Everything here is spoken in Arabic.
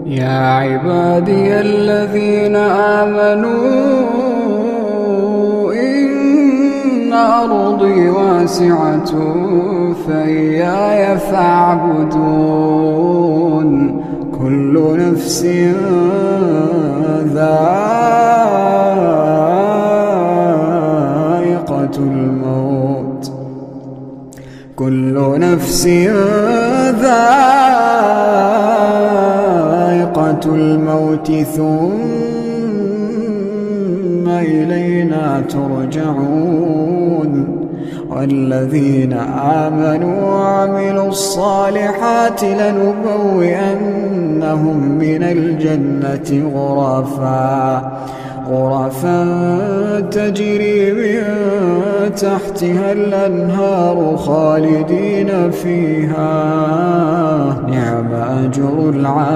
يا عبادي الذين آمنوا إن أرضي واسعة فإياي فاعبدون. كل نفس ذائقة الموت، كل نفس ذائقة الموت ثم إلينا ترجعون. والذين آمنوا وعملوا الصالحات لنبوئنهم من الجنة غرفا تجري من تحتها الأنهار خالدين فيها، نعم أجر العاملين.